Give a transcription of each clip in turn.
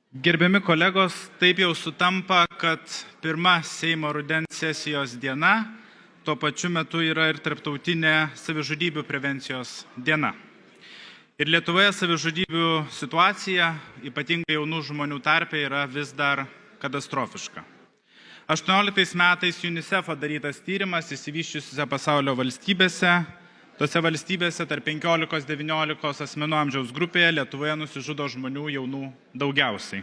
Gerbiami kolegos, taip jau sutampa, kad pirma Seimo rudens sesijos diena tuo pačiu metu yra ir tarptautinė savižudybių prevencijos diena. Ir Lietuvoje savižudybių situacija, ypatingai jaunų žmonių tarpe, yra vis dar katastrofiška. 18 metais UNICEF'o darytas tyrimas išsivysčiusiose pasaulio valstybėse. Tose valstybėse tarp 15–19 asmenų amžiaus grupėje Lietuvoje nusižudo žmonių jaunų daugiausiai.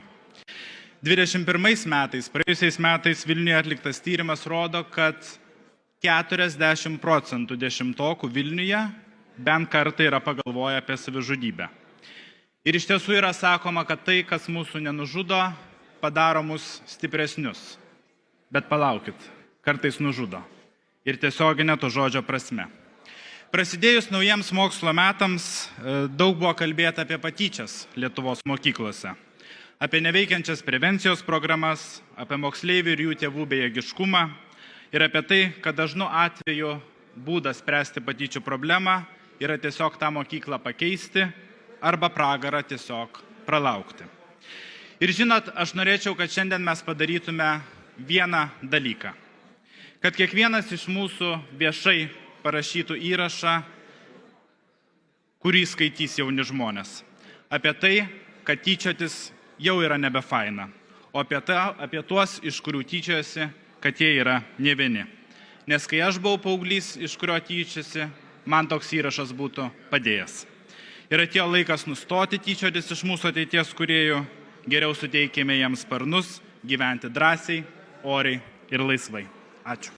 21 metais, praėjusiais metais Vilniuje atliktas tyrimas rodo, kad 40% dešimtokų Vilniuje bent kartą yra pagalvoję apie savižudybę. Ir iš tiesų yra sakoma, kad tai, kas mūsų nenužudo, padaro mus stipresnius. Bet palaukit, kartais nužudo. Ir tiesioginė to žodžio prasme. Prasidėjus naujiems mokslo metams daug buvo kalbėta apie patyčias Lietuvos mokyklose, apie neveikiančias prevencijos programas, apie moksleivių ir jų tėvų bejėgiškumą ir apie tai, kad dažnu atveju būdas spręsti patyčių problemą yra tiesiog tą mokyklą pakeisti arba pragarą tiesiog pralaukti. Ir žinot, aš norėčiau, kad šiandien mes padarytume vieną dalyką, kad kiekvienas iš mūsų viešai parašytų įrašą, kurį skaitys jauni žmonės. Apie tai, kad tyčiotis jau yra nebefaina, o apie tuos, iš kurių tyčiojasi, kad jie yra ne vieni. Nes kai aš buvau paauglys, iš kurio tyčiasi, man toks įrašas būtų padėjęs. Ir atėjo laikas nustoti tyčiotis iš mūsų ateities kūrėjų, geriau suteikime jiems sparnus, gyventi drąsiai, oriai ir laisvai. Ačiū.